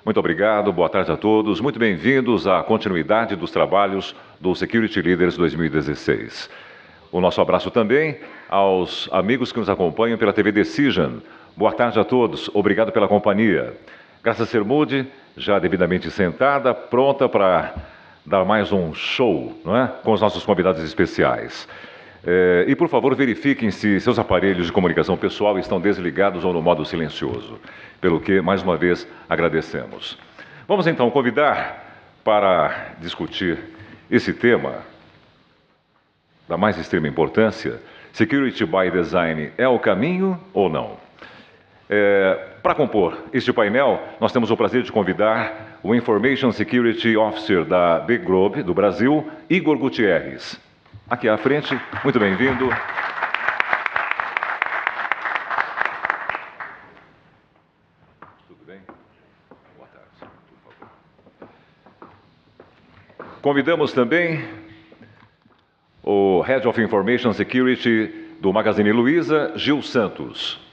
Muito obrigado, boa tarde a todos. Muito bem-vindos à continuidade dos trabalhos do Security Leaders 2016. O nosso abraço também aos amigos que nos acompanham pela TV Decision. Boa tarde a todos, obrigado pela companhia. Graça Sermude, já devidamente sentada, pronta para dar mais um show, não é? Com os nossos convidados especiais. E, por favor, verifiquem se seus aparelhos de comunicação pessoal estão desligados ou no modo silencioso, pelo que, mais uma vez, agradecemos. Vamos, então, convidar para discutir esse tema da mais extrema importância: Security by Design é o caminho ou não? Para compor este painel, nós temos o prazer de convidar o Information Security Officer da Big Globe, do Brasil, Igor Gutierrez. Aqui à frente, muito bem-vindo. Tudo bem? Boa tarde, por favor. Convidamos também o Head of Information Security do Magazine Luiza, Gil Santos.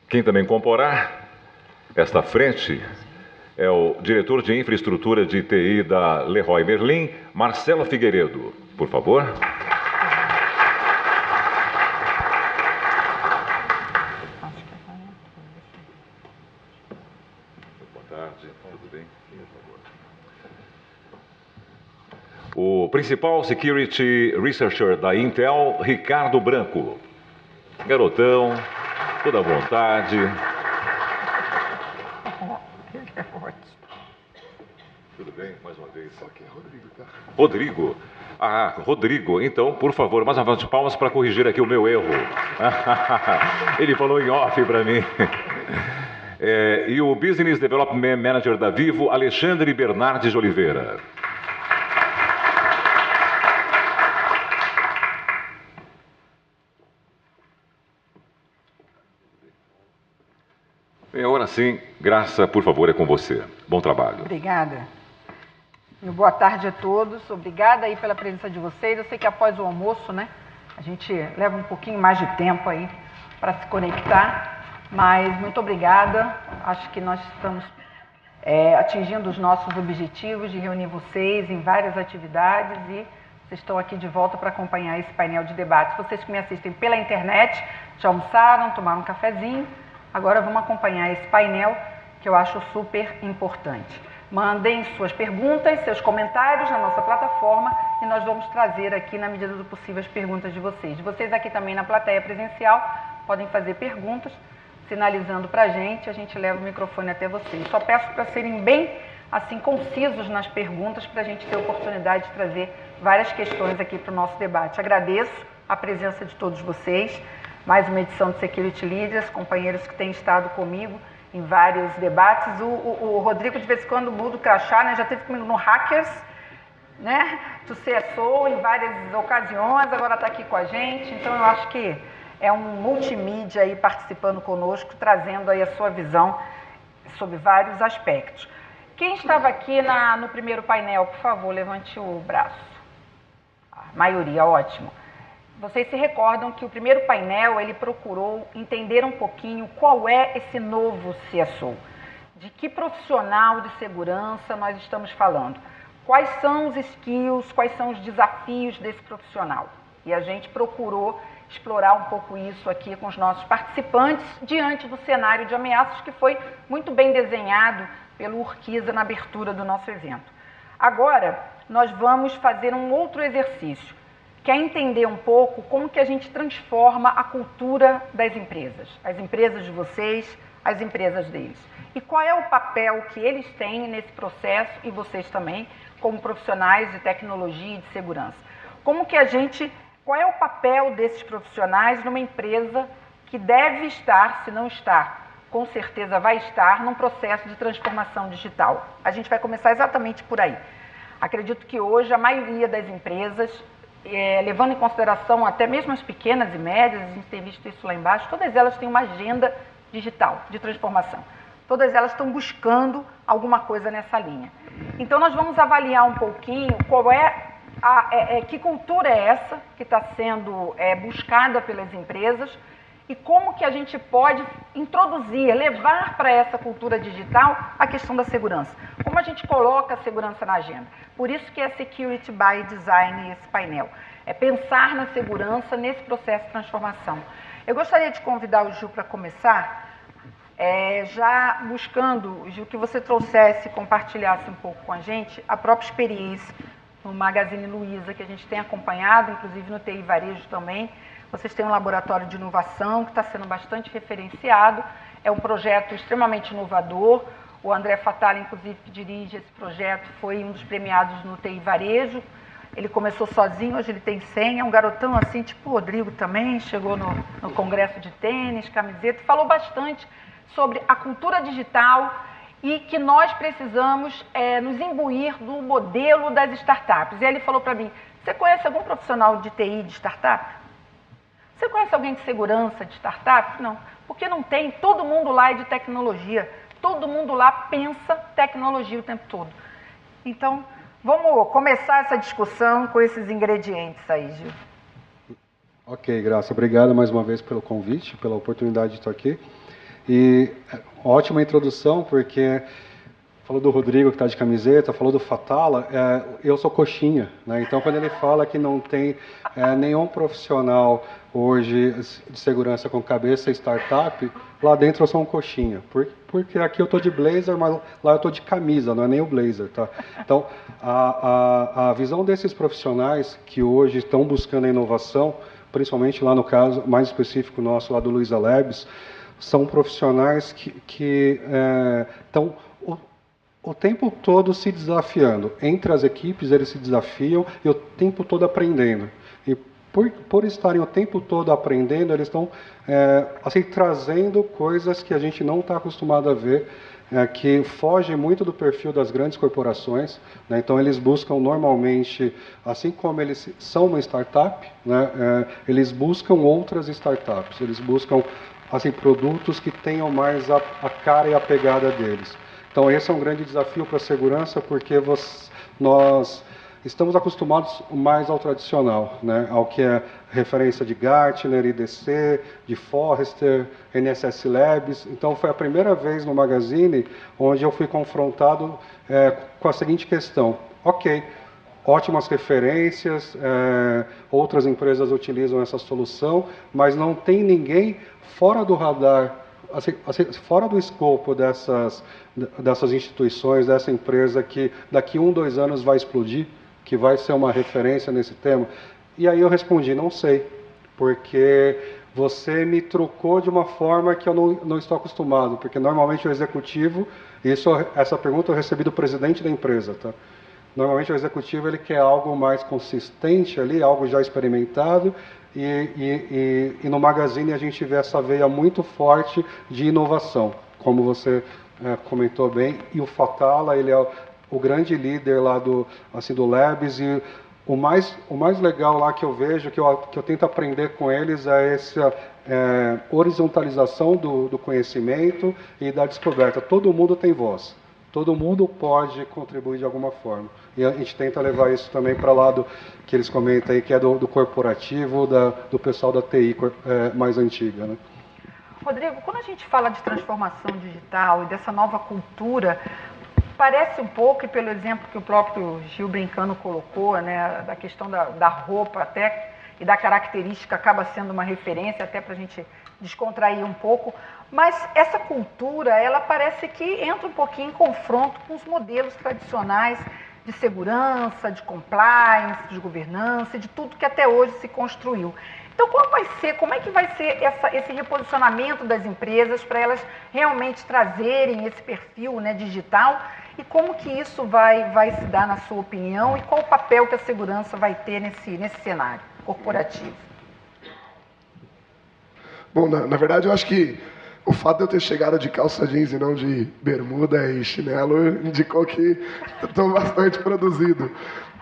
Quem também comporá esta frente é o diretor de infraestrutura de TI da Leroy Merlin, Marcelo Figueiredo. Por favor. Boa tarde, tudo bem? Por favor. O principal Security Researcher da Intel, Ricardo Branco. Garotão, toda à vontade. Tudo bem? Mais uma vez. Aqui é Rodrigo, tá? Rodrigo. Ah, Rodrigo. Então, por favor, mais uma vez de palmas para corrigir aqui o meu erro. Ele falou em off para mim. E o Business Development Manager da Vivo, Alexandre Bernardes de Oliveira. Agora sim, Graça, por favor, é com você. Bom trabalho. Obrigada. Boa tarde a todos. Obrigada aí pela presença de vocês. Eu sei que após o almoço, né, a gente leva um pouquinho mais de tempo aí para se conectar, mas muito obrigada. Acho que nós estamos atingindo os nossos objetivos de reunir vocês em várias atividades e vocês estão aqui de volta para acompanhar esse painel de debates. Vocês que me assistem pela internet, já almoçaram, tomaram um cafezinho. Agora vamos acompanhar esse painel que eu acho super importante. Mandem suas perguntas, seus comentários na nossa plataforma e nós vamos trazer aqui, na medida do possível, as perguntas de vocês. Vocês aqui também na plateia presencial podem fazer perguntas, sinalizando para a gente leva o microfone até vocês. Só peço para serem bem assim concisos nas perguntas para a gente ter a oportunidade de trazer várias questões aqui para o nosso debate. Agradeço a presença de todos vocês. Mais uma edição do Security Leaders, companheiros que têm estado comigo em vários debates. O Rodrigo, de vez em quando, muda o crachá, né? Já esteve comigo no Hackers, né? Do CSO em várias ocasiões, agora está aqui com a gente. Então, eu acho que é um multimídia aí participando conosco, trazendo aí a sua visão sobre vários aspectos. Quem estava aqui no primeiro painel, por favor, levante o braço. A maioria, ótimo. Vocês se recordam que o primeiro painel, ele procurou entender um pouquinho qual é esse novo CSO, de que profissional de segurança nós estamos falando, quais são os skills, quais são os desafios desse profissional. E a gente procurou explorar um pouco isso aqui com os nossos participantes, diante do cenário de ameaças que foi muito bem desenhado pelo Urquiza na abertura do nosso evento. Agora, nós vamos fazer um outro exercício, que é entender um pouco como que a gente transforma a cultura das empresas, as empresas de vocês, as empresas deles. E qual é o papel que eles têm nesse processo, e vocês também, como profissionais de tecnologia e de segurança. Qual é o papel desses profissionais numa empresa que deve estar, se não está, com certeza vai estar, num processo de transformação digital. A gente vai começar exatamente por aí. Acredito que hoje a maioria das empresas, levando em consideração até mesmo as pequenas e médias, a gente tem visto isso lá embaixo, todas elas têm uma agenda digital de transformação. Todas elas estão buscando alguma coisa nessa linha. Então, nós vamos avaliar um pouquinho qual que cultura é essa que está sendo buscada pelas empresas e como que a gente pode introduzir, levar para essa cultura digital a questão da segurança. Como a gente coloca a segurança na agenda. Por isso que é Security by Design esse painel. É pensar na segurança nesse processo de transformação. Eu gostaria de convidar o Gil para começar, já buscando, Gil, que você trouxesse, compartilhasse um pouco com a gente a própria experiência no Magazine Luiza, que a gente tem acompanhado, inclusive no TI Varejo também. Vocês têm um laboratório de inovação que está sendo bastante referenciado, é um projeto extremamente inovador. O André Fatala, inclusive, que dirige esse projeto, foi um dos premiados no TI Varejo. Ele começou sozinho, hoje ele tem 100, é um garotão assim, tipo o Rodrigo também, chegou no congresso de tênis, camiseta, falou bastante sobre a cultura digital e que nós precisamos nos imbuir do modelo das startups. E aí ele falou para mim, você conhece algum profissional de TI de startup? Você conhece alguém de segurança de startup? Não, porque não tem, todo mundo lá é de tecnologia, todo mundo lá pensa tecnologia o tempo todo. Então, vamos começar essa discussão com esses ingredientes aí, Gil. Ok, Graça, obrigado mais uma vez pelo convite, pela oportunidade de estar aqui. E ótima introdução, porque falou do Rodrigo que está de camiseta, falou do Fatala, eu sou coxinha, né? Então quando ele fala que não tem nenhum profissional hoje de segurança com cabeça startup, lá dentro eu sou um coxinha, porque aqui eu estou de blazer, mas lá eu estou de camisa, não é nem o blazer, tá? Então a visão desses profissionais que hoje estão buscando a inovação, principalmente lá no caso mais específico nosso lá do Luiza Labs, são profissionais que estão o tempo todo se desafiando. Entre as equipes, eles se desafiam e o tempo todo aprendendo. E por estarem o tempo todo aprendendo, eles estão assim, trazendo coisas que a gente não está acostumado a ver, que fogem muito do perfil das grandes corporações, né? Então, eles buscam normalmente, assim como eles são uma startup, né? Eles buscam outras startups, eles buscam assim, produtos que tenham mais a cara e a pegada deles. Então, esse é um grande desafio para a segurança, porque nós estamos acostumados mais ao tradicional, né? Ao que é referência de Gartner, IDC, de Forrester, NSS Labs. Então, foi a primeira vez no Magazine onde eu fui confrontado com a seguinte questão. Ok, ótimas referências, outras empresas utilizam essa solução, mas não tem ninguém fora do radar, assim, fora do escopo dessas instituições, dessa empresa que daqui 1, 2 anos vai explodir, que vai ser uma referência nesse tema. E aí eu respondi, não sei, porque você me trocou de uma forma que eu não estou acostumado, porque normalmente o executivo, essa pergunta eu recebi do presidente da empresa, tá? Normalmente o executivo ele quer algo mais consistente ali, algo já experimentado, e no Magazine a gente vê essa veia muito forte de inovação, como você comentou bem, e o Fatala, ele é o grande líder lá do Labs, e o mais legal lá que eu vejo, que eu tento aprender com eles, é essa horizontalização do conhecimento e da descoberta. Todo mundo tem voz. Todo mundo pode contribuir de alguma forma. E a gente tenta levar isso também para o lado que eles comentam aí, que é do corporativo, do pessoal da TI mais antiga, né? Rodrigo, quando a gente fala de transformação digital e dessa nova cultura, parece um pouco, e pelo exemplo que o próprio Gil Brincano colocou, né, da questão da roupa até, e da característica, acaba sendo uma referência até para a gente descontrair um pouco, mas essa cultura, ela parece que entra um pouquinho em confronto com os modelos tradicionais de segurança, de compliance, de governança, de tudo que até hoje se construiu. Então, como é que vai ser esse reposicionamento das empresas para elas realmente trazerem esse perfil, né, digital, e como que isso vai se dar, na sua opinião, e qual o papel que a segurança vai ter nesse cenário corporativo? Bom, na verdade, eu acho que o fato de eu ter chegado de calça jeans e não de bermuda e chinelo indicou que estou bastante produzido.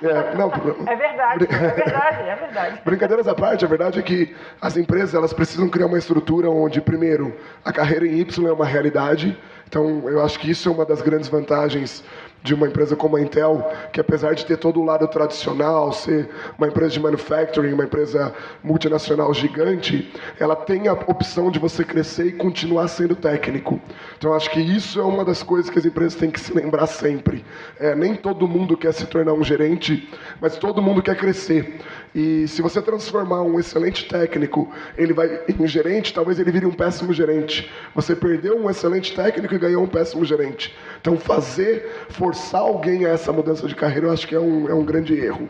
É verdade. Brincadeiras à parte, a verdade é que as empresas elas precisam criar uma estrutura onde, primeiro, a carreira em Y é uma realidade. Então, eu acho que isso é uma das grandes vantagens de uma empresa como a Intel, que apesar de ter todo o lado tradicional, ser uma empresa de manufacturing, uma empresa multinacional gigante, ela tem a opção de você crescer e continuar sendo técnico. Então, acho que isso é uma das coisas que as empresas têm que se lembrar sempre. Nem todo mundo quer se tornar um gerente, mas todo mundo quer crescer. E se você transformar um excelente técnico, ele vai em gerente, talvez ele vire um péssimo gerente. Você perdeu um excelente técnico e ganhou um péssimo gerente. Então, forçar alguém a essa mudança de carreira, eu acho que é um grande erro.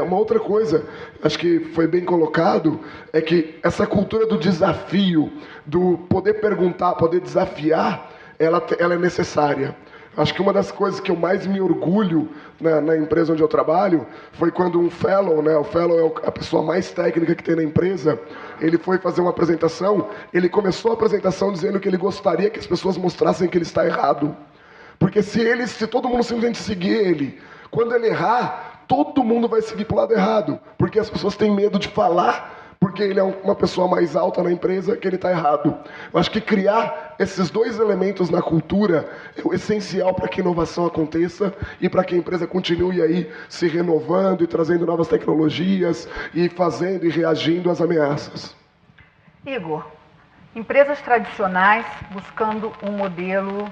Uma outra coisa, acho que foi bem colocado, é que essa cultura do desafio, do poder perguntar, poder desafiar, ela é necessária. Acho que uma das coisas que eu mais me orgulho na empresa onde eu trabalho foi quando um fellow, o fellow é a pessoa mais técnica que tem na empresa, ele foi fazer uma apresentação, ele começou a apresentação dizendo que ele gostaria que as pessoas mostrassem que ele está errado. Porque se todo mundo simplesmente seguir ele, quando ele errar, todo mundo vai seguir para o lado errado. Porque as pessoas têm medo de falar, porque ele é uma pessoa mais alta na empresa, que ele está errado. Eu acho que criar esses dois elementos na cultura é o essencial para que a inovação aconteça e para que a empresa continue aí se renovando e trazendo novas tecnologias e fazendo e reagindo às ameaças. Igor, empresas tradicionais buscando um modelo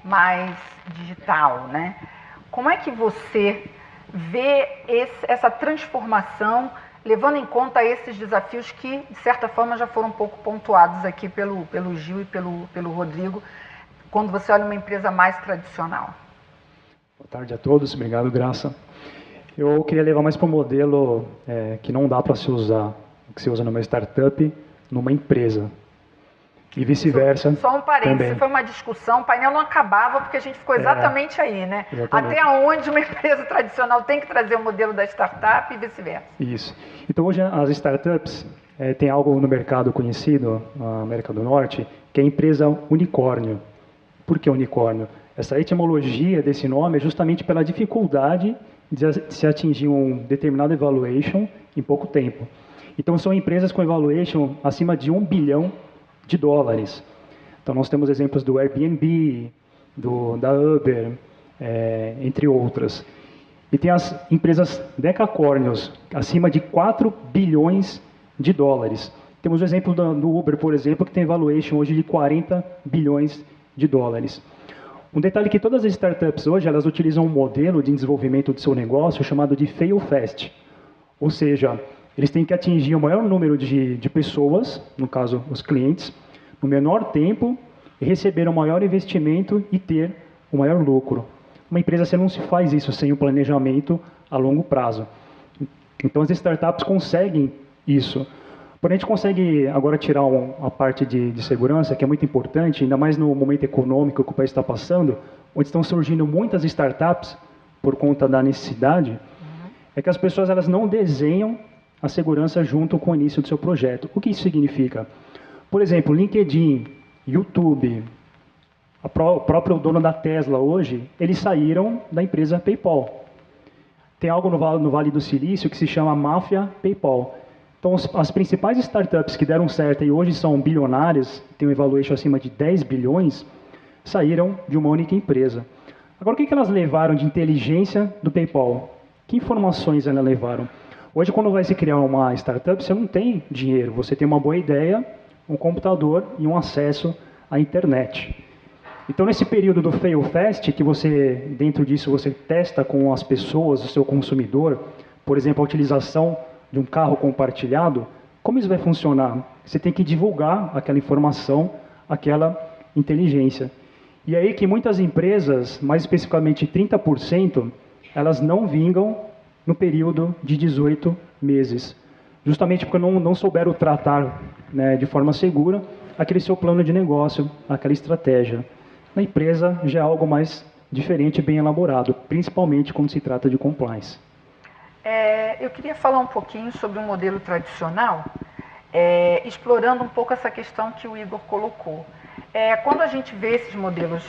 mais digital, né? Como é que você vê essa transformação, levando em conta esses desafios que, de certa forma, já foram um pouco pontuados aqui pelo Gil e pelo Rodrigo, quando você olha uma empresa mais tradicional? Boa tarde a todos, obrigado, Graça. Eu queria levar mais para um modelo que não dá para se usar, que se usa numa startup, numa empresa. E vice-versa. Só um parênteses, também. Foi uma discussão, o painel não acabava porque a gente ficou exatamente aí, né? Exatamente. Até onde uma empresa tradicional tem que trazer o modelo da startup e vice-versa. Isso. Então hoje as startups tem algo no mercado conhecido, na América do Norte, que é a empresa unicórnio. Por que unicórnio? Essa etimologia desse nome é justamente pela dificuldade de se atingir um determinado evaluation em pouco tempo. Então são empresas com evaluation acima de $1 bilhão. Então nós temos exemplos do Airbnb, da Uber, entre outras. E tem as empresas decacórnios, acima de $4 bilhões. Temos o exemplo do Uber, por exemplo, que tem valuation hoje de $40 bilhões. Um detalhe é que todas as startups hoje, elas utilizam um modelo de desenvolvimento do seu negócio chamado de fail fast. Ou seja, eles têm que atingir o maior número de pessoas, no caso, os clientes, no menor tempo, e receber o maior investimento e ter o maior lucro. Uma empresa, você não se faz isso sem o planejamento a longo prazo. Então, as startups conseguem isso. Porém, a gente consegue agora tirar a parte de segurança, que é muito importante, ainda mais no momento econômico que o país está passando, onde estão surgindo muitas startups por conta da necessidade, é que as pessoas elas não desenham a segurança junto com o início do seu projeto. O que isso significa? Por exemplo, LinkedIn, YouTube, o próprio dono da Tesla hoje, eles saíram da empresa PayPal. Tem algo no Vale do Silício que se chama máfia PayPal. Então, as principais startups que deram certo e hoje são bilionárias, têm um valuation acima de 10 bilhões, saíram de uma única empresa. Agora, o que elas levaram de inteligência do PayPal? Que informações elas levaram? Hoje, quando vai se criar uma startup, você não tem dinheiro, você tem uma boa ideia, um computador e um acesso à internet. Então, nesse período do fail fast, que dentro disso, você testa com as pessoas, o seu consumidor, por exemplo, a utilização de um carro compartilhado, como isso vai funcionar? Você tem que divulgar aquela informação, aquela inteligência. E aí que muitas empresas, mais especificamente 30%, elas não vingam no período de 18 meses. Justamente porque não souberam tratar, né, de forma segura aquele seu plano de negócio, aquela estratégia. Na empresa já é algo mais diferente e bem elaborado, principalmente quando se trata de compliance. Eu queria falar um pouquinho sobre o modelo tradicional, explorando um pouco essa questão que o Igor colocou. Quando a gente vê esses modelos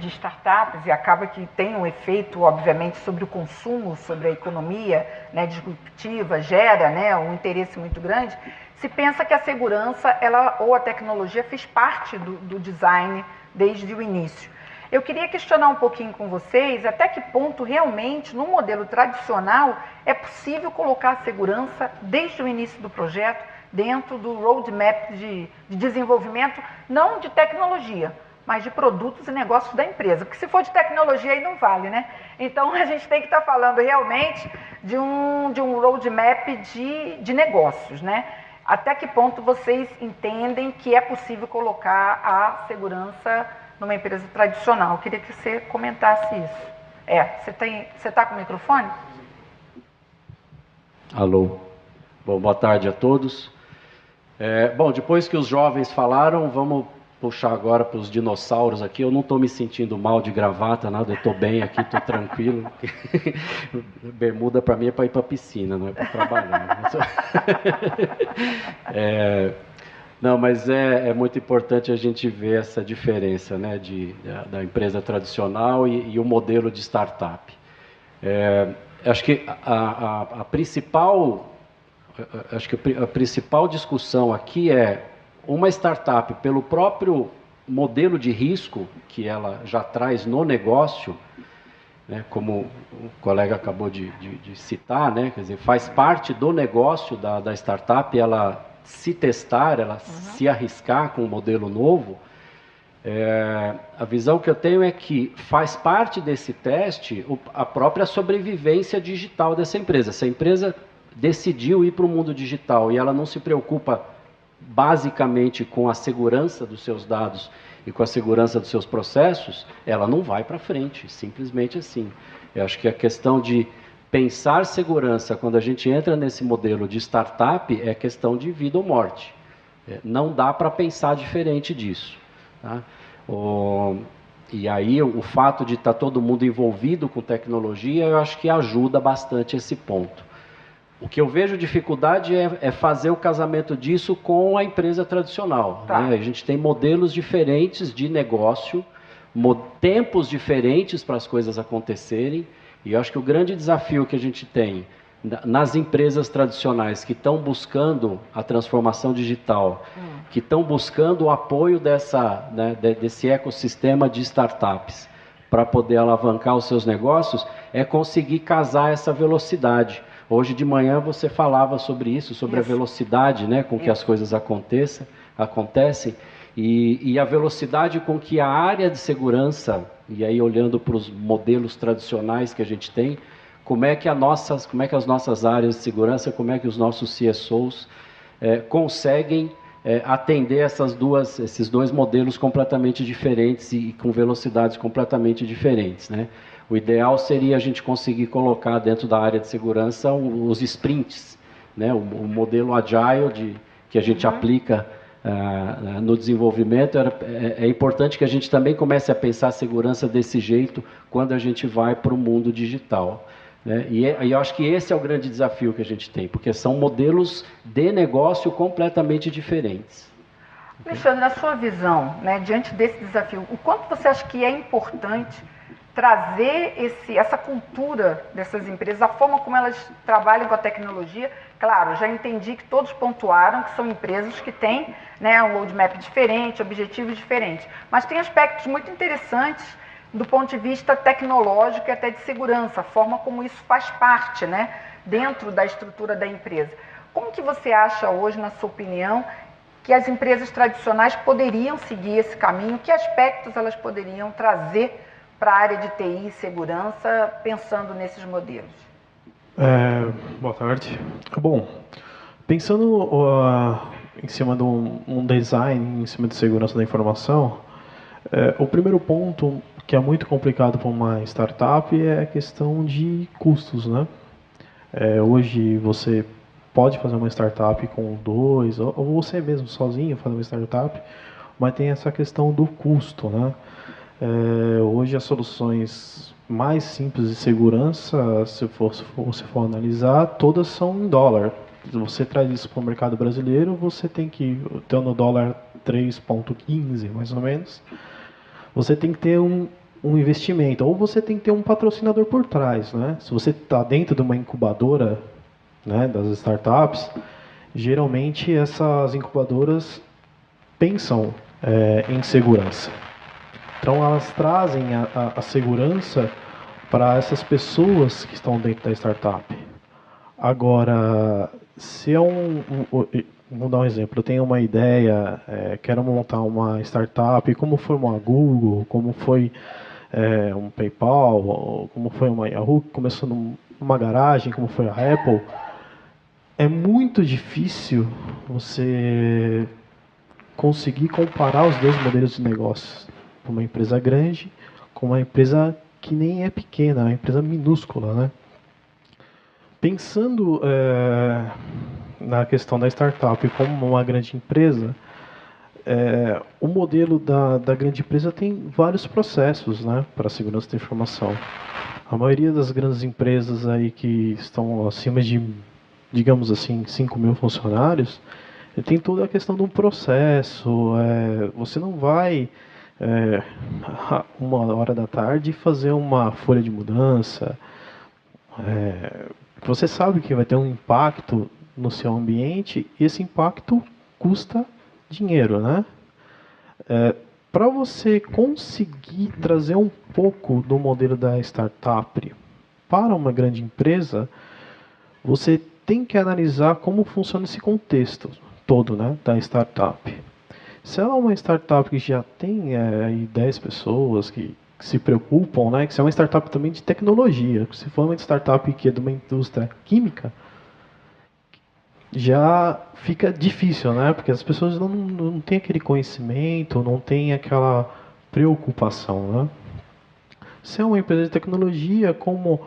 de startups, e acaba que tem um efeito, obviamente, sobre o consumo, sobre a economia, né, disruptiva, gera, né, um interesse muito grande, se pensa que a segurança ou a tecnologia fez parte do design desde o início. Eu queria questionar um pouquinho com vocês até que ponto realmente, no modelo tradicional, é possível colocar a segurança desde o início do projeto dentro do roadmap de desenvolvimento, não de tecnologia, mas de produtos e negócios da empresa. Porque se for de tecnologia aí não vale, né? Então a gente tem que estar falando realmente de um roadmap de negócios, né? Até que ponto vocês entendem que é possível colocar a segurança numa empresa tradicional? Eu queria que você comentasse isso. Você está com o microfone? Alô. Bom, boa tarde a todos. Bom, depois que os jovens falaram, vamos puxar agora para os dinossauros aqui. Eu não estou me sentindo mal de gravata, nada, eu estou bem aqui, estou tranquilo. Bermuda para mim é para ir para a piscina, não é para trabalhar. Não, mas é muito importante a gente ver essa diferença, né, da empresa tradicional e o modelo de startup. Acho que a principal discussão aqui é uma startup, pelo próprio modelo de risco que ela já traz no negócio, né, como o colega acabou de citar, né, quer dizer, faz parte do negócio da startup ela se testar, ela se arriscar com um modelo novo. A visão que eu tenho é que faz parte desse teste a própria sobrevivência digital dessa empresa. Se a empresa decidiu ir para o mundo digital e ela não se preocupa basicamente com a segurança dos seus dados e com a segurança dos seus processos, ela não vai para frente, simplesmente assim. Eu acho que a questão de pensar segurança, quando a gente entra nesse modelo de startup, é questão de vida ou morte. Não dá para pensar diferente disso. Tá? E aí o fato de estar todo mundo envolvido com tecnologia, eu acho que ajuda bastante esse ponto. O que eu vejo dificuldade é fazer o casamento disso com a empresa tradicional. Tá. Né? A gente tem modelos diferentes de negócio, tempos diferentes para as coisas acontecerem, e eu acho que o grande desafio que a gente tem nas empresas tradicionais que estão buscando a transformação digital, que estão buscando o apoio desse ecossistema de startups para poder alavancar os seus negócios, é conseguir casar essa velocidade. Hoje de manhã você falava sobre isso, sobre a velocidade, né, com que as coisas acontecem, e a velocidade com que a área de segurança, e aí olhando para os modelos tradicionais que a gente tem, como é que as nossas áreas de segurança, como é que os nossos CSOs conseguem atender esses dois modelos completamente diferentes e com velocidades completamente diferentes, né? O ideal seria a gente conseguir colocar dentro da área de segurança os sprints, né? O modelo agile que a gente aplica no desenvolvimento. É importante que a gente também comece a pensar a segurança desse jeito quando a gente vai para o mundo digital. Né? E eu acho que esse é o grande desafio que a gente tem, porque são modelos de negócio completamente diferentes. Alexandre, na sua visão, né, diante desse desafio, o quanto você acha que é importante trazer essa cultura dessas empresas, a forma como elas trabalham com a tecnologia? Claro, já entendi que todos pontuaram que são empresas que têm, né, um roadmap diferente, objetivos diferentes, mas tem aspectos muito interessantes do ponto de vista tecnológico e até de segurança, a forma como isso faz parte, né, dentro da estrutura da empresa. Como que você acha hoje, na sua opinião, que as empresas tradicionais poderiam seguir esse caminho? Que aspectos elas poderiam trazer para a área de TI e segurança, pensando nesses modelos? Boa tarde. Bom, pensando em cima de um design, em cima de segurança da informação, o primeiro ponto que é muito complicado para uma startup é a questão de custos, né? Hoje você pode fazer uma startup com dois, ou você mesmo sozinho fazer uma startup, mas tem essa questão do custo, né? Hoje as soluções mais simples de segurança, se você for analisar, todas são em dólar. Se você traz isso para o mercado brasileiro, você tem que ter no dólar 3,15 mais ou menos. Você tem que ter um investimento, ou você tem que ter um patrocinador por trás, né? Se você está dentro de uma incubadora, né, das startups, geralmente essas incubadoras pensam em segurança. Então, elas trazem a segurança para essas pessoas que estão dentro da startup. Agora, se é vou dar um exemplo, eu tenho uma ideia, quero montar uma startup, como foi uma Google, como foi um PayPal, como foi uma Yahoo, que começou numa garagem, como foi a Apple, é muito difícil você conseguir comparar os dois modelos de negócios. Uma empresa grande com uma empresa que nem é pequena, uma empresa minúscula, né? Pensando na questão da startup como uma grande empresa, o modelo da grande empresa tem vários processos, né, para a segurança da informação. A maioria das grandes empresas aí que estão acima de, digamos assim, 5 mil funcionários, tem toda a questão de um processo. Você não vai, 1h da tarde, fazer uma folha de mudança. Você sabe que vai ter um impacto no seu ambiente e esse impacto custa dinheiro, né? Para você conseguir trazer um pouco do modelo da startup para uma grande empresa, você tem que analisar como funciona esse contexto todo, né, da startup. Se ela é uma startup que já tem aí 10 pessoas que se preocupam, né, que se é uma startup também de tecnologia, se for uma startup que é de uma indústria química, já fica difícil, né, porque as pessoas não têm aquele conhecimento, não têm aquela preocupação, né. Se é uma empresa de tecnologia, como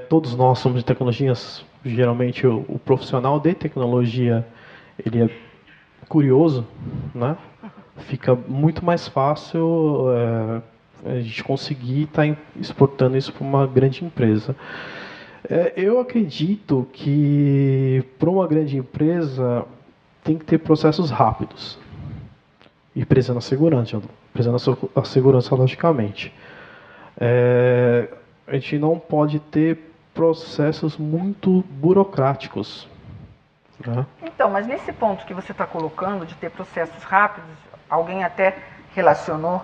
todos nós somos de tecnologias, geralmente o profissional de tecnologia, ele é curioso, né? Fica muito mais fácil a gente conseguir estar exportando isso para uma grande empresa. Eu acredito que para uma grande empresa tem que ter processos rápidos e prezando a segurança logicamente. A gente não pode ter processos muito burocráticos, né? Então, mas nesse ponto que você está colocando, de ter processos rápidos, alguém até relacionou,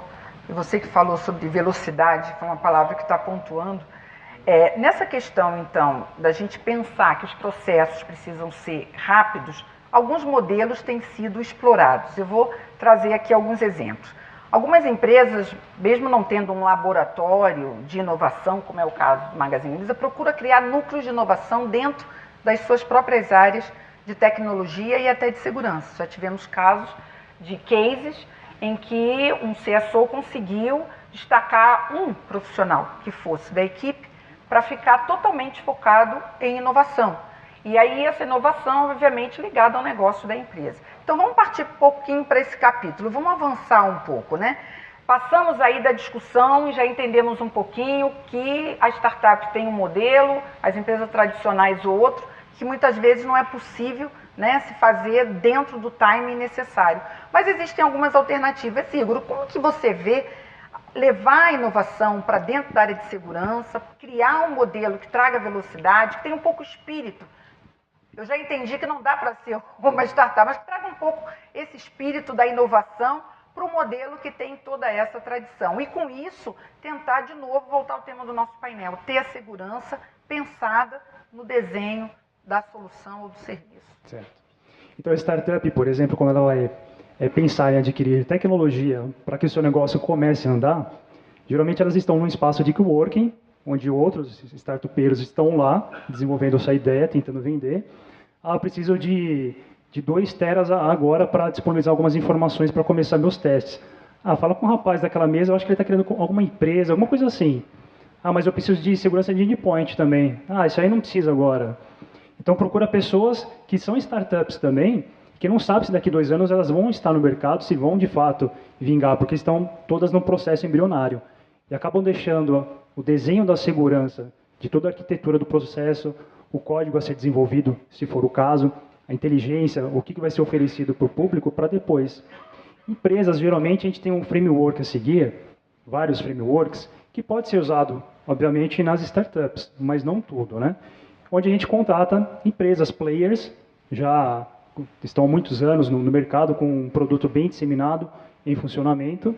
e você que falou sobre velocidade, foi uma palavra que está pontuando, nessa questão, então, da gente pensar que os processos precisam ser rápidos, alguns modelos têm sido explorados. Eu vou trazer aqui alguns exemplos. Algumas empresas, mesmo não tendo um laboratório de inovação, como é o caso do Magazine Luiza, procura criar núcleos de inovação dentro das suas próprias áreas de tecnologia e até de segurança. Já tivemos casos de cases em que um CSO conseguiu destacar um profissional que fosse da equipe para ficar totalmente focado em inovação. E aí essa inovação, obviamente, ligada ao negócio da empresa. Então vamos partir um pouquinho para esse capítulo, vamos avançar um pouco, né? Passamos aí da discussão e já entendemos um pouquinho que a startup tem um modelo, as empresas tradicionais outro, que muitas vezes não é possível, né, se fazer dentro do timing necessário. Mas existem algumas alternativas. Igor, como que você vê levar a inovação para dentro da área de segurança, criar um modelo que traga velocidade, que tenha um pouco espírito? Eu já entendi que não dá para ser uma startup, mas que traga um pouco esse espírito da inovação para o modelo que tem toda essa tradição. E com isso, tentar de novo voltar ao tema do nosso painel, ter a segurança pensada no desenho da solução ou do serviço. Certo. Então, a startup, por exemplo, quando ela vai pensar em adquirir tecnologia para que o seu negócio comece a andar, geralmente elas estão num espaço de coworking, onde outros startupeiros estão lá, desenvolvendo essa ideia, tentando vender. Preciso de 2 teras agora para disponibilizar algumas informações para começar meus testes. Fala com o rapaz daquela mesa, eu acho que ele está querendo alguma empresa, alguma coisa assim. Mas eu preciso de segurança de endpoint também. Isso aí não precisa agora. Então procura pessoas que são startups também, que não sabem se daqui 2 anos elas vão estar no mercado, se vão de fato vingar, porque estão todas no processo embrionário. E acabam deixando o desenho da segurança, de toda a arquitetura do processo, o código a ser desenvolvido, se for o caso, a inteligência, o que vai ser oferecido para o público para depois. Empresas, geralmente, a gente tem um framework a seguir, vários frameworks, que pode ser usado, obviamente, nas startups, mas não tudo, né? Onde a gente contrata empresas, players, já estão há muitos anos no mercado com um produto bem disseminado, em funcionamento,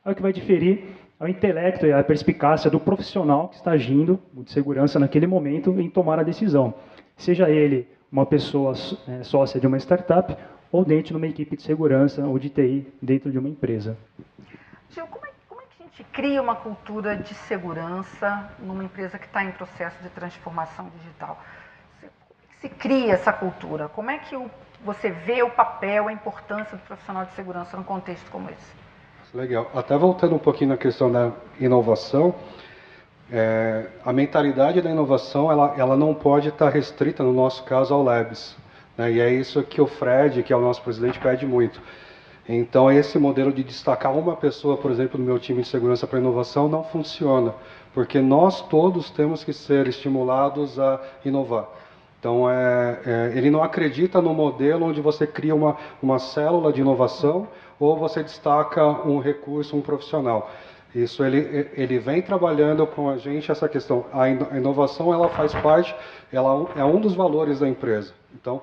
Aí o que vai diferir é o intelecto e a perspicácia do profissional que está agindo, o de segurança naquele momento, em tomar a decisão. Seja ele uma pessoa sócia de uma startup ou dentro de uma equipe de segurança ou de TI dentro de uma empresa. Gil, como é que a gente cria uma cultura de segurança numa empresa que está em processo de transformação digital? Como é que se cria essa cultura? Como é que você vê o papel, a importância do profissional de segurança num contexto como esse? Legal. Até voltando um pouquinho na questão da inovação, a mentalidade da inovação ela não pode estar restrita, no nosso caso, ao Labs, né? E é isso que o Fred, que é o nosso presidente, pede muito. Então, esse modelo de destacar uma pessoa, por exemplo, no meu time de segurança para inovação, não funciona, porque nós todos temos que ser estimulados a inovar. Então, ele não acredita no modelo onde você cria uma célula de inovação ou você destaca um recurso, um profissional. Isso ele vem trabalhando com a gente essa questão. A inovação ela faz parte, ela é um dos valores da empresa. Então,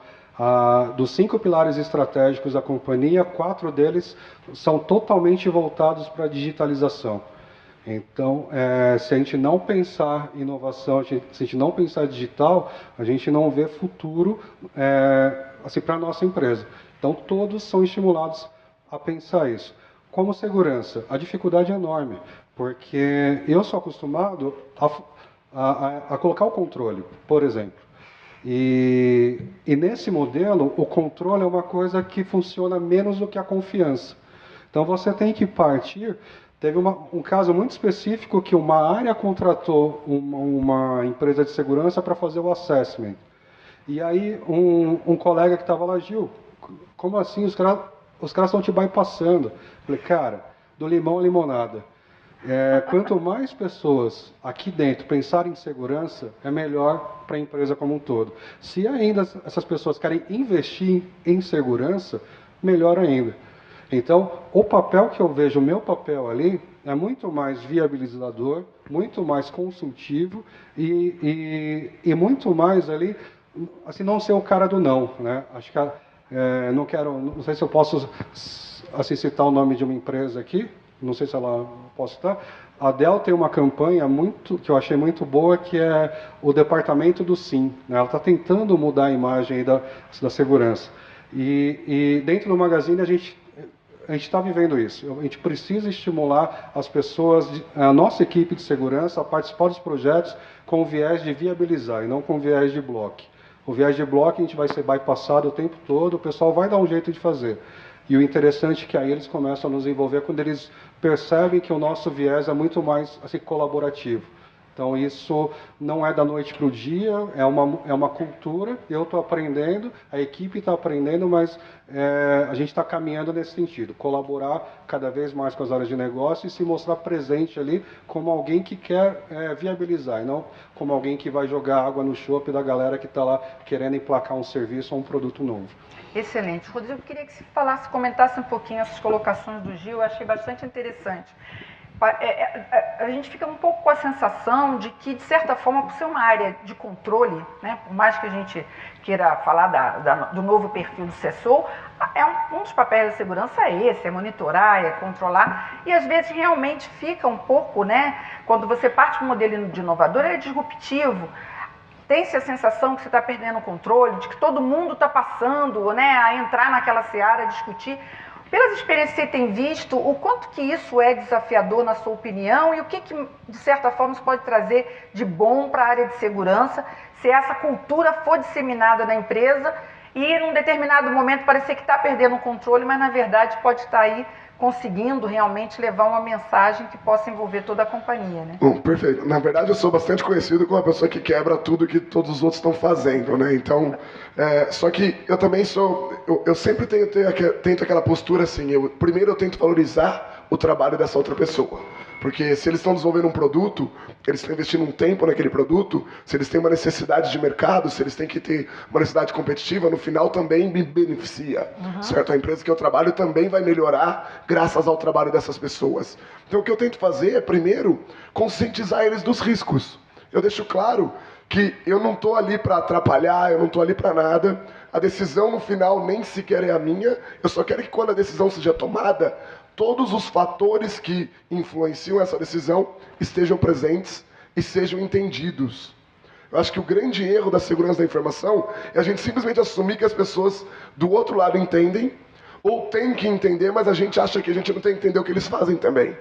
dos 5 pilares estratégicos da companhia, 4 deles são totalmente voltados para a digitalização. Então, se a gente não pensar em inovação, se a gente não pensar digital, a gente não vê futuro assim, para a nossa empresa. Então, todos são estimulados a pensar isso. Como segurança, a dificuldade é enorme, porque eu sou acostumado a colocar o controle, por exemplo. E nesse modelo, o controle é uma coisa que funciona menos do que a confiança. Então, você tem que partir. Teve um caso muito específico que uma área contratou uma empresa de segurança para fazer o assessment. E aí, um colega que estava lá, Gil, como assim? Os caras estão te bypassando. Falei, cara, do limão à limonada. Quanto mais pessoas aqui dentro pensarem em segurança, é melhor para a empresa como um todo. Se ainda essas pessoas querem investir em segurança, melhor ainda. Então, o papel que eu vejo, o meu papel ali, é muito mais viabilizador, muito mais consultivo e muito mais ali, assim, não ser o cara do não, né? Acho que não sei se eu posso assim, citar o nome de uma empresa aqui, não sei se ela posso citar. A Dell tem uma campanha que eu achei muito boa, que é o departamento do sim, né? Ela está tentando mudar a imagem aí da segurança. E dentro do Magazine a gente está vivendo isso. A gente precisa estimular as pessoas, a nossa equipe de segurança, a participar dos projetos com o viés de viabilizar e não com o viés de bloco. O viés de bloco a gente vai ser bypassado o tempo todo, o pessoal vai dar um jeito de fazer. E o interessante é que aí eles começam a nos envolver quando eles percebem que o nosso viés é muito mais assim, colaborativo. Então, isso não é da noite para o dia, é uma cultura, eu estou aprendendo, a equipe está aprendendo, mas a gente está caminhando nesse sentido, colaborar cada vez mais com as áreas de negócio e se mostrar presente ali como alguém que quer viabilizar, e não como alguém que vai jogar água no chope da galera que está lá querendo emplacar um serviço ou um produto novo. Excelente. Rodrigo, eu queria que você comentasse um pouquinho essas colocações do Gil, eu achei bastante interessante. A gente fica um pouco com a sensação de que, de certa forma, por ser uma área de controle, né, por mais que a gente queira falar do novo perfil do CESOL, um dos papéis da segurança é esse, é monitorar, é controlar, e às vezes realmente fica um pouco, né, quando você parte para um modelo de inovador, ele é disruptivo. Tem-se a sensação que você está perdendo o controle, de que todo mundo está passando, né, a entrar naquela seara, a discutir. Pelas experiências que você tem visto, o quanto que isso é desafiador na sua opinião e o que de certa forma, isso pode trazer de bom para a área de segurança, se essa cultura for disseminada na empresa e, num determinado momento, parecer que está perdendo o controle, mas, na verdade, pode estar aí conseguindo realmente levar uma mensagem que possa envolver toda a companhia, né? Perfeito. Na verdade, eu sou bastante conhecido como uma pessoa que quebra tudo que todos os outros estão fazendo, né? Então, só que eu também eu sempre tento aquela postura assim, primeiro eu tento valorizar o trabalho dessa outra pessoa. Porque se eles estão desenvolvendo um produto, eles estão investindo um tempo naquele produto, se eles têm uma necessidade de mercado, se eles têm que ter uma necessidade competitiva, no final também me beneficia, certo? A empresa que eu trabalho também vai melhorar graças ao trabalho dessas pessoas. Então o que eu tento fazer é, primeiro, conscientizar eles dos riscos. Eu deixo claro que eu não estou ali para atrapalhar, eu não estou ali para nada. A decisão no final nem sequer é a minha, eu só quero que quando a decisão seja tomada, todos os fatores que influenciam essa decisão estejam presentes e sejam entendidos. Eu acho que o grande erro da segurança da informação é a gente simplesmente assumir que as pessoas do outro lado entendem, ou têm que entender, mas a gente acha que a gente não tem que entender o que eles fazem também.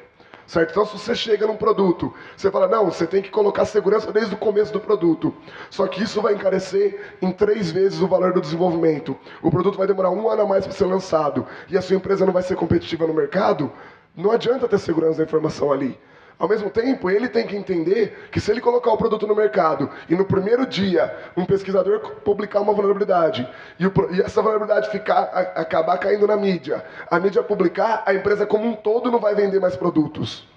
Certo? Então, se você chega num produto, você fala, não, você tem que colocar segurança desde o começo do produto. Só que isso vai encarecer em 3 vezes o valor do desenvolvimento. O produto vai demorar 1 ano a mais para ser lançado e a sua empresa não vai ser competitiva no mercado, não adianta ter segurança da informação ali. Ao mesmo tempo, ele tem que entender que se ele colocar o produto no mercado e no primeiro dia um pesquisador publicar uma vulnerabilidade e essa vulnerabilidade acabar caindo na mídia, a mídia publicar, a empresa como um todo não vai vender mais produtos.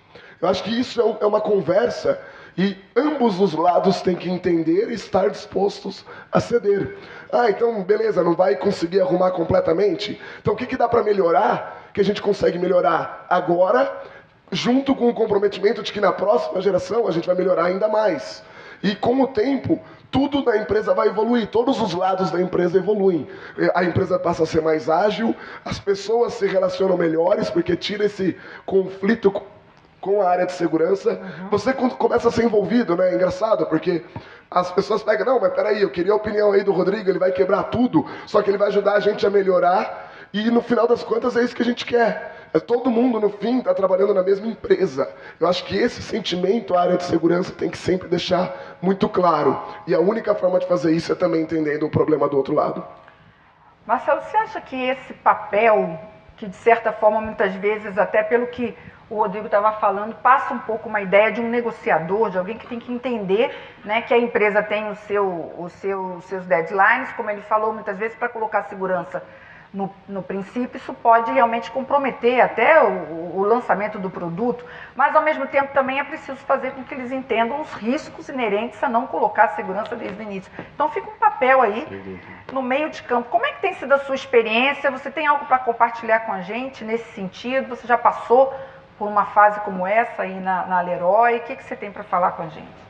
Eu acho que isso é uma conversa e ambos os lados têm que entender e estar dispostos a ceder. Ah, então beleza, não vai conseguir arrumar completamente? Então o que dá para melhorar, que a gente consegue melhorar agora, junto com o comprometimento de que na próxima geração a gente vai melhorar ainda mais. E com o tempo, tudo na empresa vai evoluir, todos os lados da empresa evoluem. A empresa passa a ser mais ágil, as pessoas se relacionam melhores, porque tira esse conflito com a área de segurança. Você começa a ser envolvido, né? É engraçado, porque as pessoas pegam, não, mas peraí, eu queria a opinião aí do Rodrigo, ele vai quebrar tudo, só que ele vai ajudar a gente a melhorar, e no final das contas é isso que a gente quer. Todo mundo, no fim, está trabalhando na mesma empresa. Eu acho que esse sentimento, a área de segurança tem que sempre deixar muito claro. E a única forma de fazer isso é também entendendo o problema do outro lado. Marcelo, você acha que esse papel, que de certa forma, muitas vezes, até pelo que o Rodrigo estava falando, passa um pouco uma ideia de um negociador, de alguém que tem que entender, né, que a empresa tem os seus deadlines, como ele falou, muitas vezes, para colocar segurança no princípio, isso pode realmente comprometer até o lançamento do produto, mas ao mesmo tempo também é preciso fazer com que eles entendam os riscos inerentes a não colocar a segurança desde o início. Então fica um papel aí no meio de campo. Como é que tem sido a sua experiência? Você tem algo para compartilhar com a gente nesse sentido? Você já passou por uma fase como essa aí na Leroy? O que você tem para falar com a gente?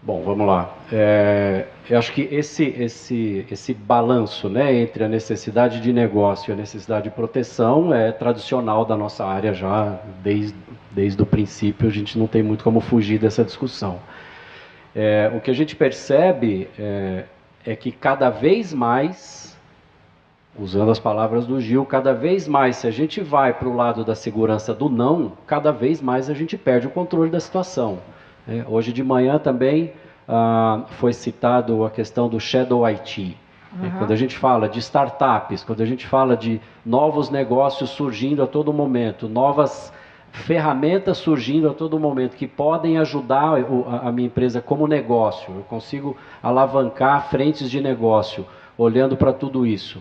Bom, vamos lá. Eu acho que esse balanço, né, entre a necessidade de negócio e a necessidade de proteção é tradicional da nossa área já desde o princípio. A gente não tem muito como fugir dessa discussão. O que a gente percebe é que cada vez mais, usando as palavras do Gil, cada vez mais, se a gente vai para o lado da segurança do não, cada vez mais a gente perde o controle da situação. Hoje de manhã também foi citado a questão do Shadow IT. Quando a gente fala de startups, quando a gente fala de novos negócios surgindo a todo momento, novas ferramentas surgindo a todo momento que podem ajudar a minha empresa como negócio, eu consigo alavancar frentes de negócio olhando para tudo isso.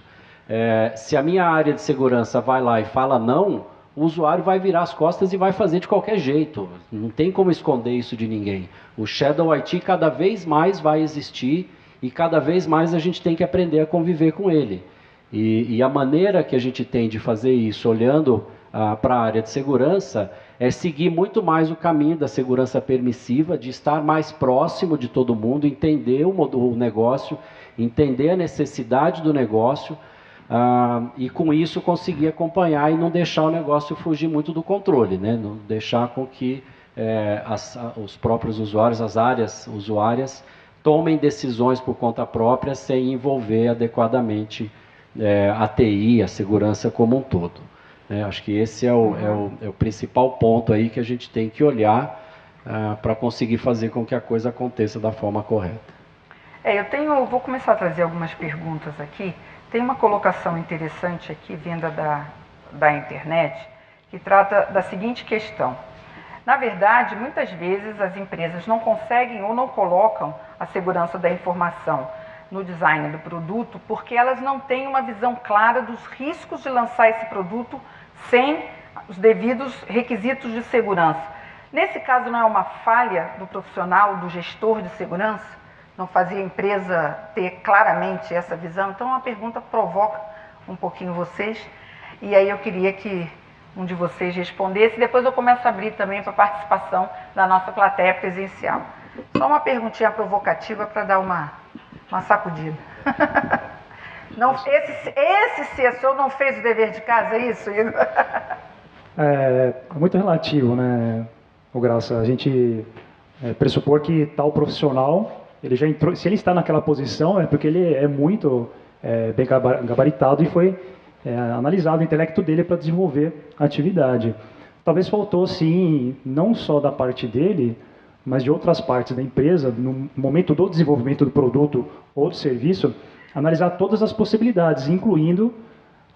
Se a minha área de segurança vai lá e fala não, o usuário vai virar as costas e vai fazer de qualquer jeito. Não tem como esconder isso de ninguém. O Shadow IT cada vez mais vai existir e cada vez mais a gente tem que aprender a conviver com ele. E a maneira que a gente tem de fazer isso, olhando para a área de segurança, é seguir muito mais o caminho da segurança permissiva, de estar mais próximo de todo mundo, entender o negócio, entender a necessidade do negócio, e com isso conseguir acompanhar e não deixar o negócio fugir muito do controle, né? Não deixar com que os próprios usuários, as áreas usuárias, tomem decisões por conta própria sem envolver adequadamente a TI, a segurança como um todo. Acho que esse é o principal ponto aí que a gente tem que olhar para conseguir fazer com que a coisa aconteça da forma correta. Vou começar a trazer algumas perguntas aqui. Tem uma colocação interessante aqui, vinda da internet, que trata da seguinte questão. Na verdade, muitas vezes as empresas não conseguem ou não colocam a segurança da informação no design do produto porque elas não têm uma visão clara dos riscos de lançar esse produto sem os devidos requisitos de segurança. Nesse caso, não é uma falha do profissional, do gestor de segurança? Não fazia a empresa ter claramente essa visão? Então, uma pergunta provoca um pouquinho vocês, e aí eu queria que um de vocês respondesse, depois eu começo a abrir também para a participação da nossa plateia presencial. Só uma perguntinha provocativa para dar uma sacudida. Não, esse CSO não fez o dever de casa, é isso, Igor? É muito relativo, né, o Graça? A gente pressupor que tal profissional, ele já entrou, se ele está naquela posição, é porque ele é muito bem gabaritado e foi analisado o intelecto dele para desenvolver a atividade. Talvez faltou, sim, não só da parte dele, mas de outras partes da empresa, no momento do desenvolvimento do produto ou do serviço, analisar todas as possibilidades, incluindo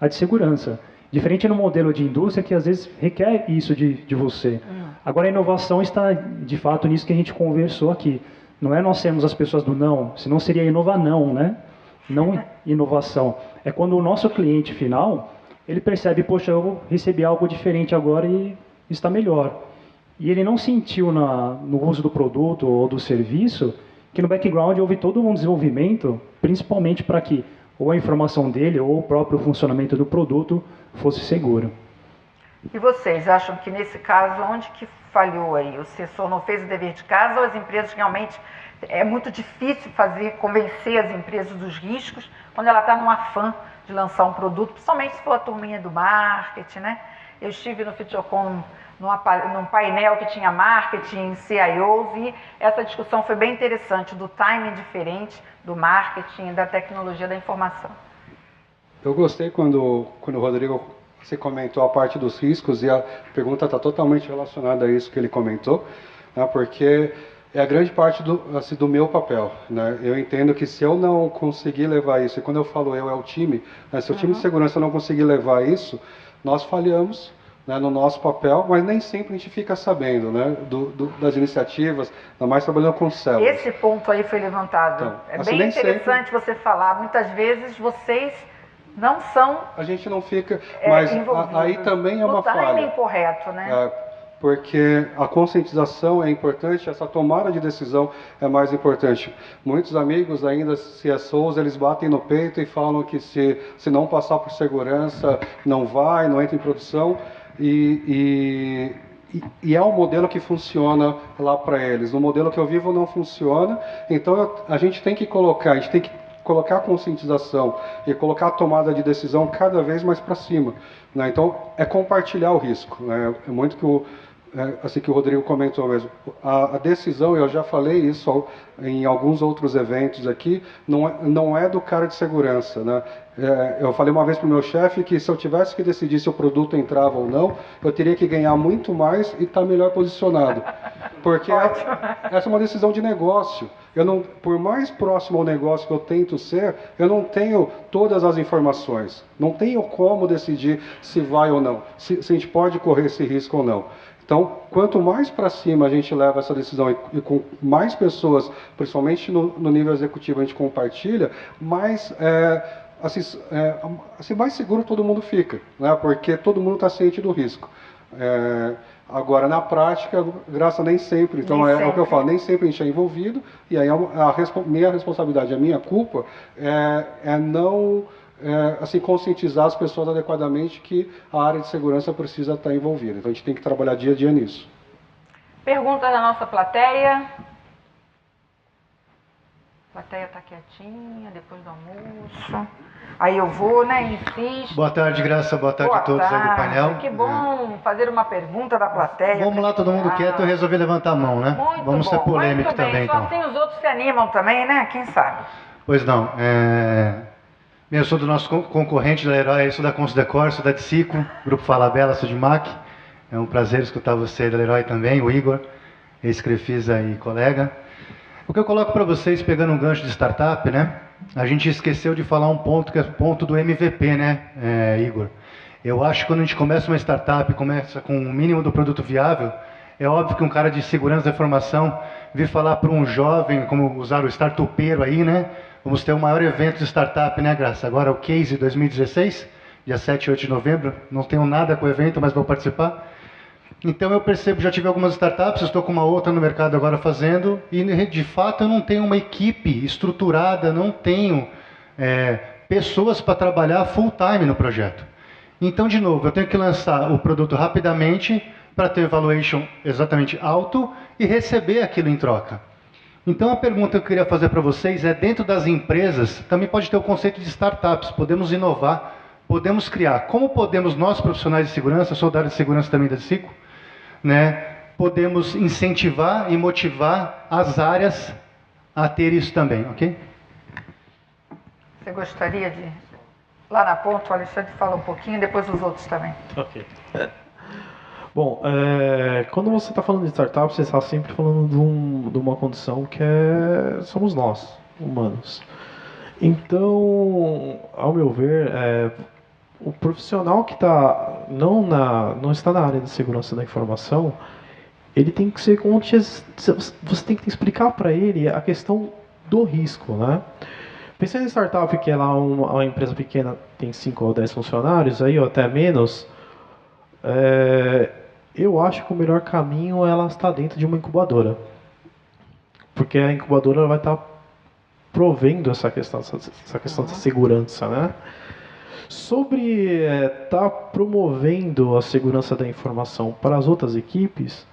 a de segurança. Diferente no modelo de indústria, que às vezes requer isso de você. Agora, a inovação está, de fato, nisso que a gente conversou aqui. Não é nós sermos as pessoas do não, senão seria inovar não, né? Não inovação. É quando o nosso cliente final, ele percebe, poxa, eu recebi algo diferente agora e está melhor. E ele não sentiu no uso do produto ou do serviço que no background houve todo um desenvolvimento, principalmente para que ou a informação dele ou o próprio funcionamento do produto fosse seguro. E vocês acham que nesse caso, onde que falhou aí? O assessor não fez o dever de casa ou as empresas realmente... É muito difícil convencer as empresas dos riscos quando ela está num afã de lançar um produto, principalmente se for a turminha do marketing, né? Eu estive no Futurecom num painel que tinha marketing, CIOs, e essa discussão foi bem interessante, do timing diferente do marketing, da tecnologia da informação. Eu gostei quando o Rodrigo você comentou a parte dos riscos, e a pergunta está totalmente relacionada a isso que ele comentou, né, porque é a grande parte do meu papel. Né? Eu entendo que se eu não conseguir levar isso, e quando eu falo eu, é o time, né, se o time de segurança não conseguir levar isso, nós falhamos, né, no nosso papel, mas nem sempre a gente fica sabendo, né, das iniciativas, ainda mais trabalhando com células. Esse ponto aí foi levantado. Então, é assim, bem interessante sempre você falar. Muitas vezes vocês não são... A gente não fica... Mas aí também é uma falha. No timing correto, né? Porque a conscientização é importante, essa tomada de decisão é mais importante. Muitos amigos ainda, CSOs, eles batem no peito e falam que se não passar por segurança, não entra em produção. E é um modelo que funciona lá para eles. O modelo que eu vivo não funciona, então a gente tem que colocar a conscientização e colocar a tomada de decisão cada vez mais para cima. Né? Então, é compartilhar o risco. Né? É muito assim que o Rodrigo comentou mesmo. A decisão, eu já falei isso em alguns outros eventos aqui, não é do cara de segurança. Né? Eu falei uma vez para o meu chefe que se eu tivesse que decidir se o produto entrava ou não, eu teria que ganhar muito mais e estar melhor posicionado. Porque essa é uma decisão de negócio. Por mais próximo ao negócio que eu tento ser, eu não tenho todas as informações. Não tenho como decidir se vai ou não, se a gente pode correr esse risco ou não. Então, quanto mais para cima a gente leva essa decisão e com mais pessoas, principalmente no nível executivo, a gente compartilha, mais mais seguro todo mundo fica, né? Porque todo mundo está ciente do risco. Agora, na prática, graça nem sempre. Então, é o que eu falo, nem sempre a gente é envolvido, e aí minha responsabilidade, a minha culpa é não... conscientizar as pessoas adequadamente que a área de segurança precisa estar envolvida. Então, a gente tem que trabalhar dia a dia nisso. Pergunta da nossa plateia. A plateia está quietinha, depois do almoço. Aí eu vou, né? Insisto. Boa tarde, Graça. Boa tarde a todos aí do painel. Que bom fazer uma pergunta da plateia. Vamos lá, todo mundo quieto, eu resolvi levantar a mão, né? Vamos ser polêmico também, então. Só assim os outros se animam também, né? Quem sabe? Pois não. Eu sou do nosso concorrente da Leroy, eu sou da Consdecor, sou da Dicico, Grupo Falabella, sou de MAC. É um prazer escutar você da Leroy também, o Igor, ex-Crefisa e colega. O que eu coloco para vocês, pegando um gancho de startup, né? A gente esqueceu de falar um ponto, que é o ponto do MVP, né, Igor? Eu acho que quando a gente começa uma startup, começa com o mínimo do produto viável, é óbvio que um cara de segurança da informação vir falar para um jovem, como usar o startupeiro aí, né? Vamos ter o maior evento de startup, né, Graça? Agora o Case 2016, dia 7 e 8 de novembro. Não tenho nada com o evento, mas vou participar. Então eu percebo, já tive algumas startups, estou com uma outra no mercado agora fazendo, e de fato eu não tenho uma equipe estruturada, não tenho pessoas para trabalhar full time no projeto. Então, de novo, eu tenho que lançar o produto rapidamente para ter valuation exatamente alto e receber aquilo em troca. Então a pergunta que eu queria fazer para vocês é, dentro das empresas, também pode ter o conceito de startups, podemos inovar podemos criar? Como podemos, nós profissionais de segurança, sou da área de segurança também da DSICO, né, podemos incentivar e motivar as áreas a ter isso também, ok? Você gostaria de... Lá na ponta, o Alexandre fala um pouquinho, depois os outros também. Ok. Bom, quando você está falando de startup, você está sempre falando de uma condição que somos nós, humanos. Então, ao meu ver, o profissional que não está na área de segurança da informação, ele tem que ser você tem que explicar para ele a questão do risco, né? Pensando em startup, que é lá uma empresa pequena, tem 5 ou 10 funcionários, aí, ou até menos, eu acho que o melhor caminho é ela estar dentro de uma incubadora. Porque a incubadora vai estar provendo essa questão de segurança, né? Sobre estar promovendo a segurança da informação para as outras equipes,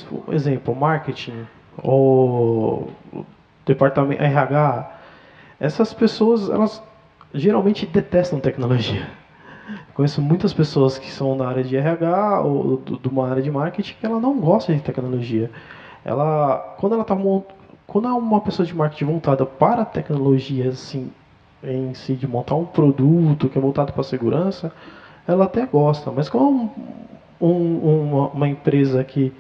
por exemplo, marketing ou departamento RH, essas pessoas, elas geralmente detestam tecnologia. Conheço muitas pessoas que são da área de RH ou de uma área de marketing que ela não gosta de tecnologia. Quando é uma pessoa de marketing voltada para a tecnologia, assim, em si, de montar um produto que é voltado para a segurança, ela até gosta. Mas como uma empresa que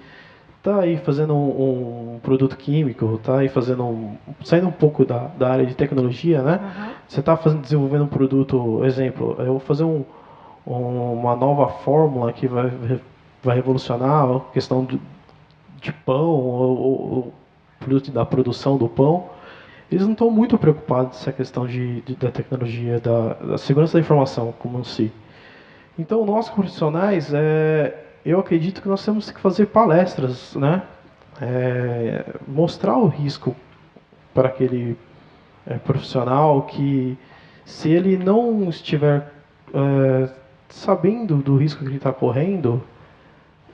está aí fazendo um produto químico, está aí saindo um pouco da área de tecnologia, né? Uhum. Você está desenvolvendo um produto, exemplo, eu vou fazer uma nova fórmula que vai revolucionar a questão de pão ou produto da produção do pão. Eles não estão muito preocupados nessa questão da tecnologia, da segurança da informação como em si. Então, nós profissionais, eu acredito que nós temos que fazer palestras, né? Mostrar o risco para aquele profissional que, se ele não estiver sabendo do risco que ele está correndo,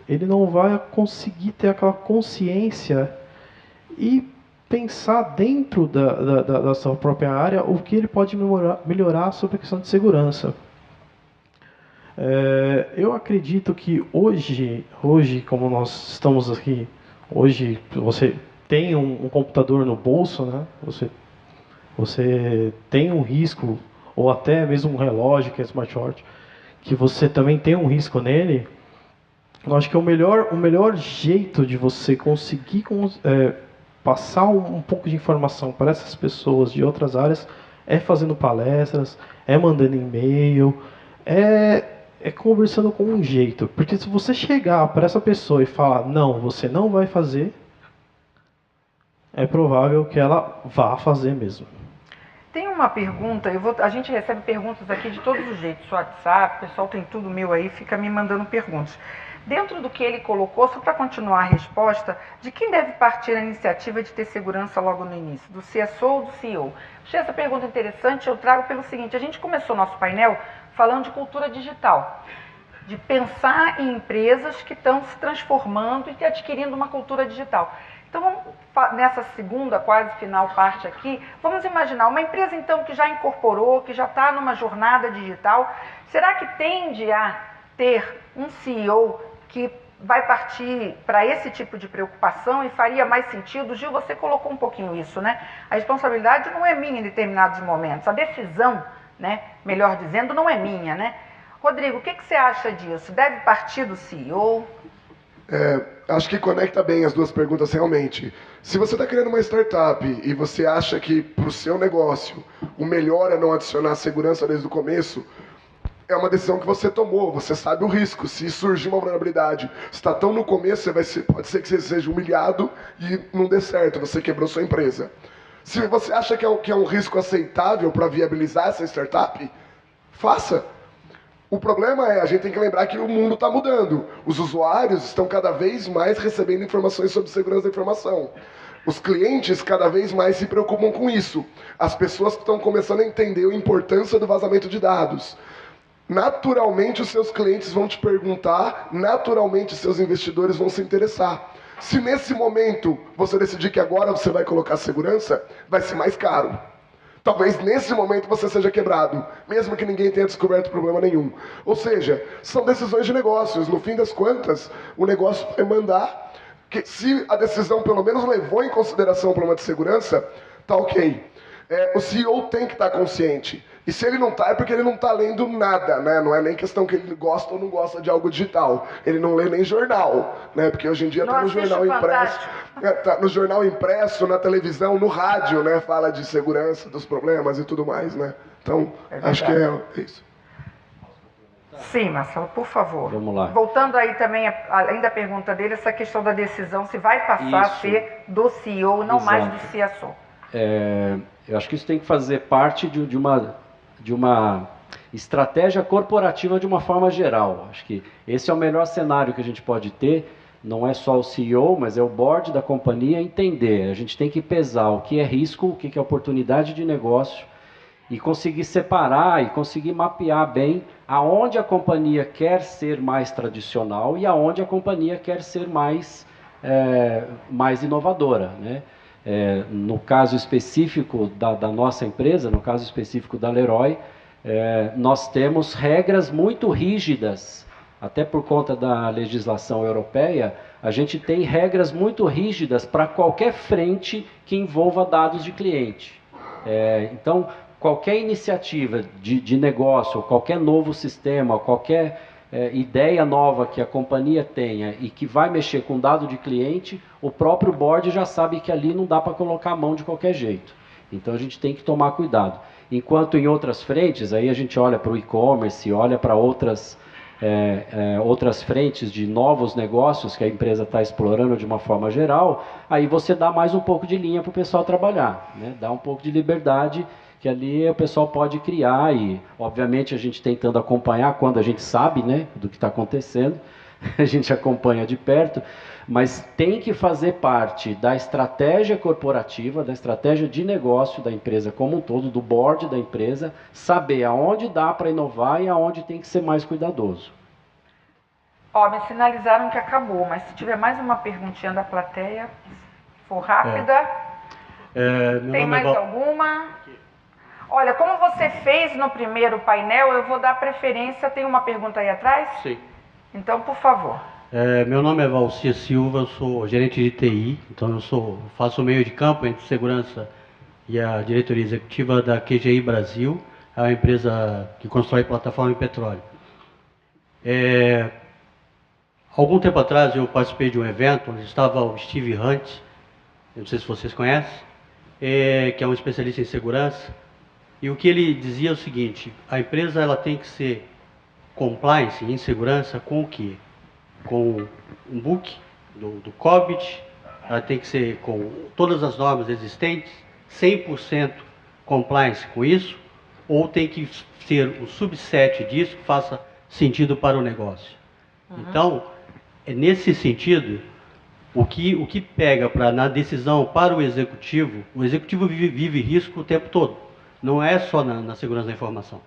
ele não vai conseguir ter aquela consciência e pensar dentro da sua própria área o que ele pode melhorar sobre a questão de segurança. Eu acredito que hoje, como nós estamos aqui, hoje você tem um computador no bolso, né? Você tem um risco, ou até mesmo um relógio, que é smartwatch, que você também tem um risco nele. Eu acho que o melhor jeito de você conseguir passar um pouco de informação para essas pessoas de outras áreas é fazendo palestras, mandando e-mail, conversando com um jeito. Porque se você chegar para essa pessoa e falar, não, você não vai fazer, é provável que ela vá fazer mesmo. Tem uma pergunta, a gente recebe perguntas aqui de todos os jeitos, WhatsApp, o pessoal tem tudo meu aí, fica me mandando perguntas. Dentro do que ele colocou, só para continuar a resposta, de quem deve partir a iniciativa de ter segurança logo no início? Do CSO ou do CEO? Achei essa pergunta interessante, eu trago pelo seguinte, a gente começou nosso painel falando de cultura digital, de pensar em empresas que estão se transformando e adquirindo uma cultura digital. Então, nessa segunda, quase final parte aqui, vamos imaginar uma empresa então que já incorporou, que já está numa jornada digital, será que tende a ter um CEO que vai partir para esse tipo de preocupação e faria mais sentido? Gil, você colocou um pouquinho isso, né? A responsabilidade não é minha em determinados momentos, a decisão, né, melhor dizendo, não é minha, né? Rodrigo, o que você acha disso? Deve partir do CEO? Acho que conecta bem as duas perguntas realmente. Se você está criando uma startup e você acha que para o seu negócio o melhor é não adicionar segurança desde o começo, é uma decisão que você tomou, você sabe o risco. Se surgir uma vulnerabilidade, você está tão no começo, pode ser que você seja humilhado e não dê certo, você quebrou sua empresa. Se você acha que é um risco aceitável para viabilizar essa startup, faça. O problema a gente tem que lembrar que o mundo está mudando. Os usuários estão cada vez mais recebendo informações sobre segurança da informação. Os clientes cada vez mais se preocupam com isso. As pessoas estão começando a entender a importância do vazamento de dados. Naturalmente, os seus clientes vão te perguntar, naturalmente, seus investidores vão se interessar. Se nesse momento você decidir que agora você vai colocar segurança, vai ser mais caro. Talvez nesse momento você seja quebrado, mesmo que ninguém tenha descoberto problema nenhum. Ou seja, são decisões de negócios. No fim das contas, o negócio vai mandar que, se a decisão pelo menos levou em consideração o problema de segurança, tá ok. O CEO tem que estar consciente. E se ele não está, é porque ele não está lendo nada, né? Não é nem questão que ele gosta ou não gosta de algo digital. Ele não lê nem jornal, né? Porque hoje em dia está no jornal impresso. Tá no jornal impresso, na televisão, no rádio, né? Fala de segurança, dos problemas e tudo mais, né? Então, acho que é isso. Sim, Marcelo, por favor. Vamos lá. Voltando aí também, além da pergunta dele, essa questão da decisão, se vai passar a ser do CEO, não mais do CSO. Eu acho que isso tem que fazer parte de uma estratégia corporativa de uma forma geral. Acho que esse é o melhor cenário que a gente pode ter. Não é só o CEO, mas é o board da companhia entender. A gente tem que pesar o que é risco, o que é oportunidade de negócio e conseguir separar e conseguir mapear bem aonde a companhia quer ser mais tradicional e aonde a companhia quer ser mais inovadora, né? No caso específico da nossa empresa, no caso específico da Leroy, nós temos regras muito rígidas, até por conta da legislação europeia, a gente tem regras muito rígidas para qualquer frente que envolva dados de cliente. Então, qualquer iniciativa de negócio, qualquer novo sistema, qualquer ideia nova que a companhia tenha e que vai mexer com dado de cliente, o próprio board já sabe que ali não dá para colocar a mão de qualquer jeito. Então a gente tem que tomar cuidado. Enquanto em outras frentes, aí a gente olha para o e-commerce, olha para outras frentes de novos negócios que a empresa está explorando de uma forma geral, aí você dá mais um pouco de linha para o pessoal trabalhar, né? Dá um pouco de liberdade que ali o pessoal pode criar e, obviamente, a gente tentando acompanhar quando a gente sabe, né, do que está acontecendo, a gente acompanha de perto, mas tem que fazer parte da estratégia corporativa, da estratégia de negócio da empresa como um todo, do board da empresa, saber aonde dá para inovar e aonde tem que ser mais cuidadoso. Me sinalizaram que acabou, mas se tiver mais uma perguntinha da plateia, for rápida, tem mais alguma? Olha, como você fez no primeiro painel, eu vou dar preferência. Tem uma pergunta aí atrás? Sim. Então, por favor. Meu nome é Valcia Silva, eu sou gerente de TI, então eu faço o meio de campo entre segurança e a diretoria executiva da QGI Brasil, é uma empresa que constrói plataforma em petróleo. Algum tempo atrás eu participei de um evento onde estava o Steve Hunt, eu não sei se vocês conhecem, que é um especialista em segurança. E o que ele dizia é o seguinte: a empresa ela tem que ser compliance, em segurança, com o quê? Com um book do COBIT, ela tem que ser com todas as normas existentes, 100% compliance com isso, ou tem que ser um subset disso que faça sentido para o negócio. Então, nesse sentido, o que pega na decisão para o executivo vive risco o tempo todo. Não é só na segurança da informação.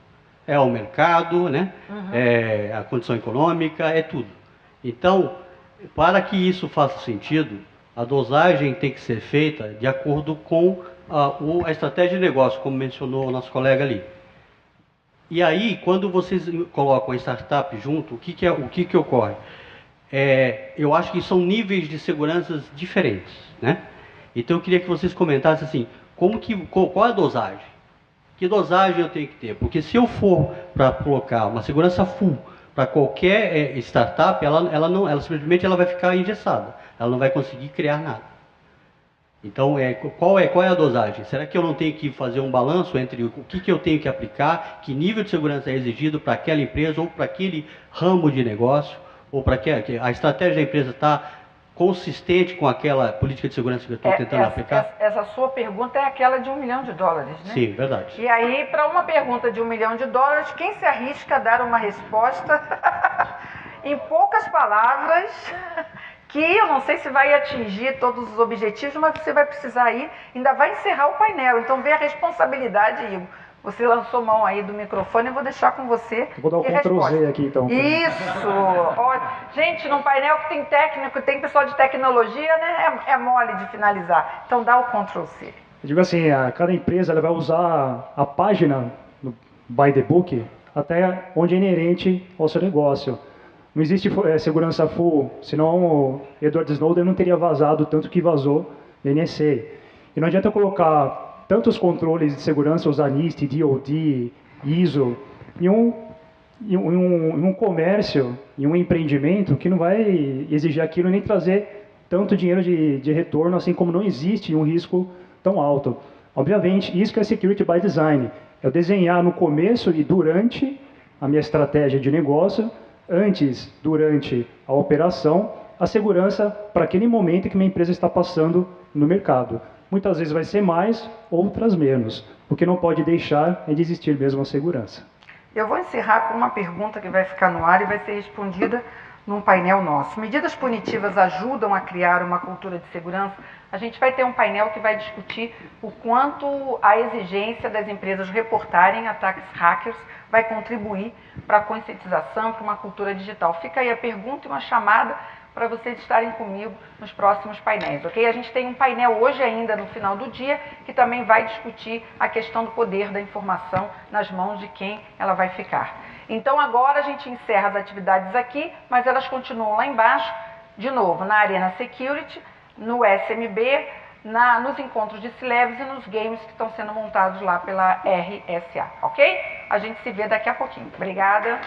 É o mercado, né? É a condição econômica, é tudo. Então, para que isso faça sentido, a dosagem tem que ser feita de acordo com a estratégia de negócio, como mencionou o nosso colega ali. E aí, quando vocês colocam a startup junto, o que ocorre? Eu acho que são níveis de segurança diferentes, né? Então, eu queria que vocês comentassem assim, qual é a dosagem? Que dosagem eu tenho que ter? Porque se eu for para colocar uma segurança full para qualquer startup, ela simplesmente vai ficar engessada. Ela não vai conseguir criar nada. Então, qual é a dosagem? Será que eu não tenho que fazer um balanço entre o que eu tenho que aplicar, que nível de segurança é exigido para aquela empresa ou para aquele ramo de negócio, ou para que a estratégia da empresa está consistente com aquela política de segurança que eu estou tentando aplicar? Essa sua pergunta é aquela de $1 milhão, né? Sim, verdade. E aí, para uma pergunta de $1 milhão, quem se arrisca a dar uma resposta em poucas palavras, que eu não sei se vai atingir todos os objetivos, mas você vai precisar ainda vai encerrar o painel, então vê a responsabilidade, Igor. Você lançou mão aí do microfone, eu vou deixar com você. Vou dar o Ctrl Z aqui, então. Isso! Gente, num painel que tem técnico, tem pessoal de tecnologia, né? É mole de finalizar. Então dá o Ctrl C. Eu digo assim, cada empresa ela vai usar a página no By the Book até onde é inerente ao seu negócio. Não existe segurança full, senão o Edward Snowden não teria vazado tanto que vazou no NSA. E não adianta colocar tantos controles de segurança, usar NIST, DoD, ISO, em um comércio, em um empreendimento que não vai exigir aquilo nem trazer tanto dinheiro de retorno, assim como não existe um risco tão alto. Obviamente, isso que é Security by Design. É eu desenhar no começo e durante a minha estratégia de negócio, antes, durante a operação, a segurança para aquele momento que minha empresa está passando no mercado. Muitas vezes vai ser mais, outras menos. O que não pode deixar é de existir mesmo a segurança. Eu vou encerrar com uma pergunta que vai ficar no ar e vai ser respondida num painel nosso. Medidas punitivas ajudam a criar uma cultura de segurança? A gente vai ter um painel que vai discutir o quanto a exigência das empresas reportarem ataques hackers vai contribuir para a conscientização, para uma cultura digital. Fica aí a pergunta e uma chamada para vocês estarem comigo nos próximos painéis, ok? A gente tem um painel hoje ainda no final do dia que também vai discutir a questão do poder da informação nas mãos de quem ela vai ficar. Então agora a gente encerra as atividades aqui, mas elas continuam lá embaixo, de novo, na Arena Security, no SMB, nos encontros de C-Labs e nos games que estão sendo montados lá pela RSA, ok? A gente se vê daqui a pouquinho. Obrigada.